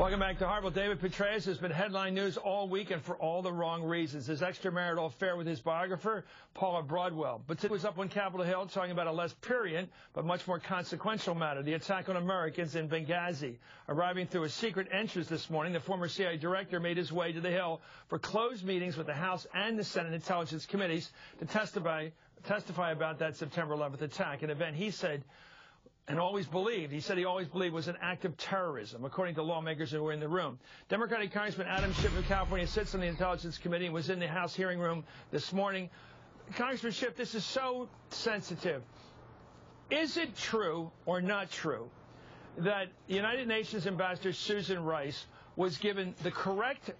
Welcome back to Harville. David Petraeus has been headline news all week and for all the wrong reasons. His extramarital affair with his biographer, Paula Broadwell. But today was up on Capitol Hill talking about a less prurient but much more consequential matter, the attack on Americans in Benghazi. Arriving through a secret entrance this morning, the former CIA director made his way to the Hill for closed meetings with the House and the Senate Intelligence Committees to testify about that September 11th attack, an event he said he always believed was an act of terrorism, according to lawmakers who were in the room. Democratic Congressman Adam Schiff of California sits on the Intelligence Committee and was in the House hearing room this morning. Congressman Schiff, this is so sensitive. Is it true or not true that the United Nations Ambassador Susan Rice was given the correct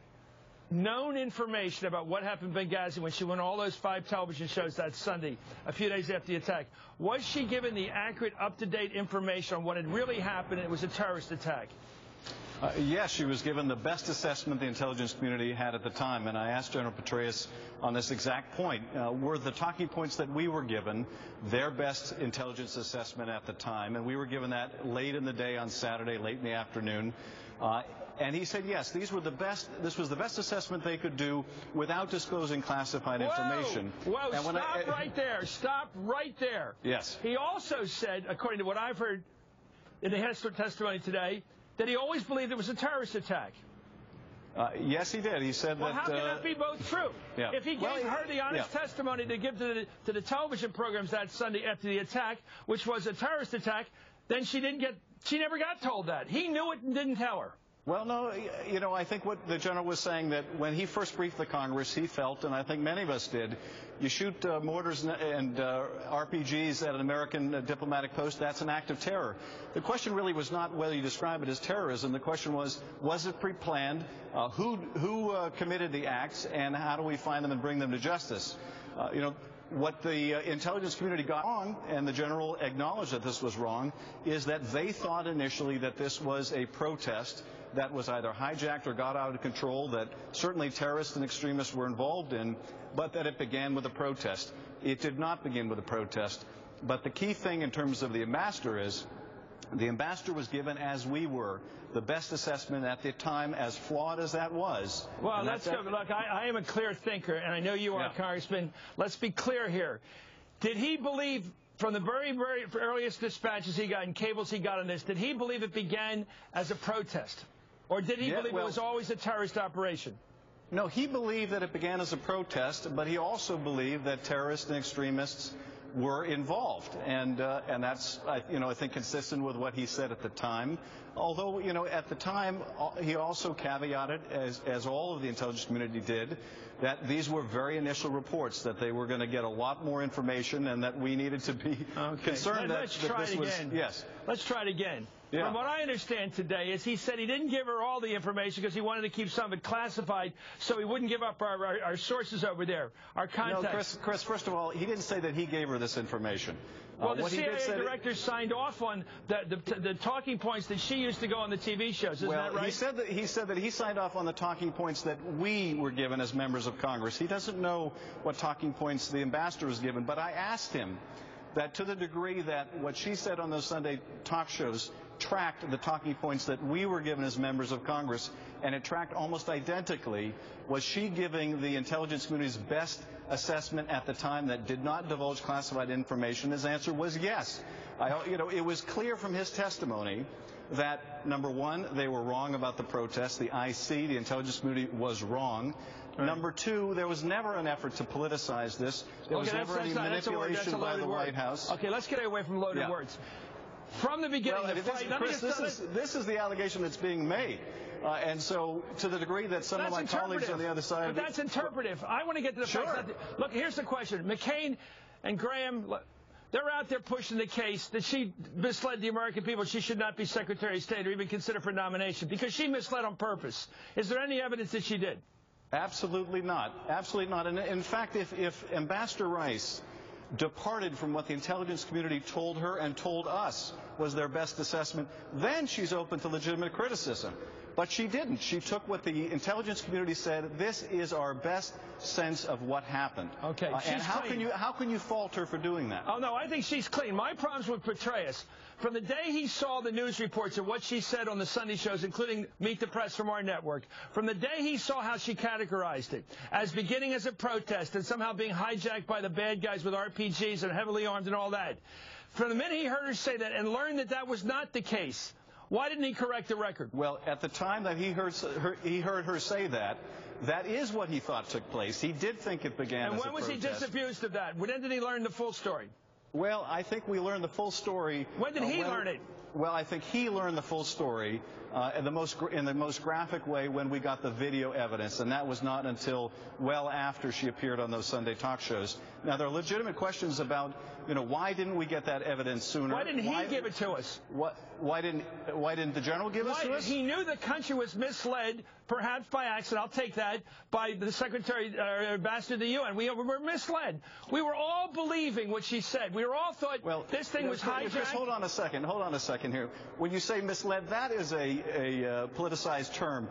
known information about what happened in Benghazi when she went on all those 5 television shows that Sunday, a few days after the attack? Was she given the accurate, up-to-date information on what had really happened and it was a terrorist attack? Yes, she was given the best assessment the intelligence community had at the time, and I asked General Petraeus on this exact point. Were the talking points that we were given their best intelligence assessment at the time? And we were given that late in the day on Saturday, late in the afternoon. And he said, yes, this was the best assessment they could do without disclosing classified information. Whoa, stop right there. Yes. He also said, according to what I've heard in the testimony today, that he always believed it was a terrorist attack. Yes, he did. He said well, that... how can that be both true? Yeah. If he gave her the honest testimony to give to the television programs that Sunday after the attack, which was a terrorist attack, then she never got told that. He knew it and didn't tell her. Well, no, you know, I think what the general was saying, that when he first briefed the Congress, he felt, and I think many of us did, you shoot mortars and RPGs at an American diplomatic post, that's an act of terror. The question really was not whether you describe it as terrorism. The question was it pre-planned? Who committed the acts, and how do we find them and bring them to justice? You know, what the intelligence community got wrong, and the general acknowledged that this was wrong, is that they thought initially that this was a protest that was either hijacked or got out of control, that certainly terrorists and extremists were involved in, but that it began with a protest. It did not begin with a protest. But the key thing in terms of the ambassador is, the ambassador was given, as we were, the best assessment at the time, as flawed as that was. Well, let's go. Look, I am a clear thinker, and I know you are, Congressman. Let's be clear here. Did he believe, from the very, very earliest dispatches he got and cables he got on this, did he believe it began as a protest? Or did he believe it was always a terrorist operation? No, he believed that it began as a protest, but he also believed that terrorists and extremists were involved, and that's, I think, consistent with what he said at the time. Although, you know, at the time, he also caveated, as all of the intelligence community did, that these were very initial reports, that they were going to get a lot more information, and that we needed to be concerned that this was... Yes. Let's try it again. Yeah. From what I understand today is he said he didn't give her all the information because he wanted to keep some of it classified so he wouldn't give up our sources over there, our contacts. No, Chris, first of all, he didn't say that he gave her this information. Well, the CIA director signed off on the talking points that she used to go on the TV shows. Isn't that right? He said that he signed off on the talking points that we were given as members of Congress. He doesn't know what talking points the ambassador was given, but I asked him that to the degree that what she said on those Sunday talk shows tracked the talking points that we were given as members of Congress, and it tracked almost identically, was she giving the intelligence community's best assessment at the time that did not divulge classified information? His answer was yes. It was clear from his testimony that, number one, they were wrong about the protest. The IC, the intelligence community, was wrong. Right. Number two, there was never an effort to politicize this. There was never any manipulation by the White House. Okay, let's get away from loaded words. From the beginning, this is the allegation that's being made. And so, to the degree that some of my colleagues on the other side... But that's interpretive. I want to get to the fact that... Look, here's the question. McCain and Graham... They're out there pushing the case that she misled the American people. She should not be Secretary of State or even considered for nomination because she misled on purpose. Is there any evidence that she did? Absolutely not. Absolutely not. And in fact, if Ambassador Rice departed from what the intelligence community told her and told us was their best assessment, then she's open to legitimate criticism. But she didn't. She took what the intelligence community said. This is our best sense of what happened. Okay, and how can you fault her for doing that? Oh, no, I think she's clean. My problem's with Petraeus. From the day he saw the news reports of what she said on the Sunday shows, including Meet the Press from our network, from the day he saw how she categorized it as beginning as a protest and somehow being hijacked by the bad guys with RPGs and heavily armed and all that, from the minute he heard her say that and learned that that was not the case, why didn't he correct the record? Well, at the time that he heard her say that, that is what he thought took place. He did think it began as a protest. And when was he disabused of that? When did he learn the full story? Well, I think we learned the full story. When did he learn it? Well, I think he learned the full story in the most graphic way when we got the video evidence, and that was not until well after she appeared on those Sunday talk shows. Now, there are legitimate questions about, why didn't we get that evidence sooner? Why didn't he give it to us? Why didn't the general give it to us? He knew the country was misled, perhaps by accident, I'll take that, by the Secretary, Ambassador to the UN. We were misled. We were all believing what she said. We were all thought this thing was hijacked. Chris, hold on a second here. When you say misled, that is a politicized term.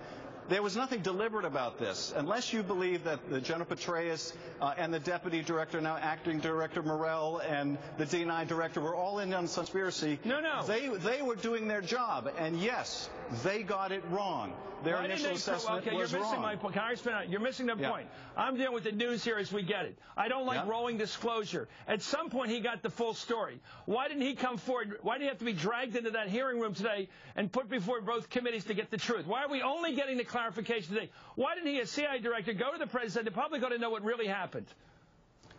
There was nothing deliberate about this. Unless you believe that the General Petraeus and the Deputy Director, now Acting Director Morell, and the D9 Director were all in on conspiracy. No. They were doing their job, and yes, they got it wrong. Their initial assessment was wrong. You're missing my point. Congressman, you're missing the point. I'm dealing with the news here as we get it. I don't like rolling disclosure. At some point, he got the full story. Why didn't he come forward? Why did he have to be dragged into that hearing room today and put before both committees to get the truth? Why are we only getting the clarification today? Why didn't he, as CIA director, go to the president? The public ought to know what really happened.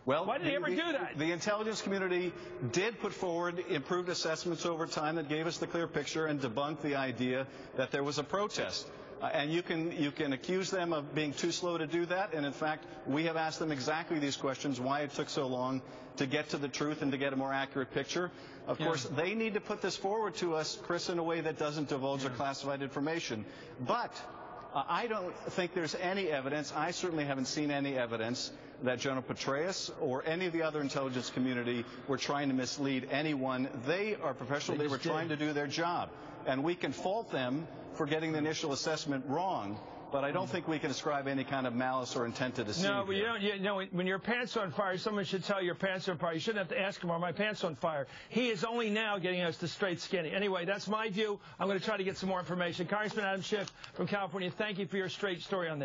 Well, why did he ever do that? The intelligence community did put forward improved assessments over time that gave us the clear picture and debunked the idea that there was a protest. And you can accuse them of being too slow to do that. And in fact, we have asked them exactly these questions: why it took so long to get to the truth and to get a more accurate picture. Of course, they need to put this forward to us, Chris, in a way that doesn't divulge their classified information. But I don't think there's any evidence. I certainly haven't seen any evidence that General Petraeus or any of the other intelligence community were trying to mislead anyone. They are professional. They were trying to do their job. And we can fault them for getting the initial assessment wrong, but I don't think we can ascribe any kind of malice or intent to deceive. No, but when your pants are on fire, someone should tell you your pants are on fire. You shouldn't have to ask him, are my pants on fire? He is only now getting us to straight skinny. Anyway, that's my view. I'm going to try to get some more information. Congressman Adam Schiff from California, thank you for your straight story on this.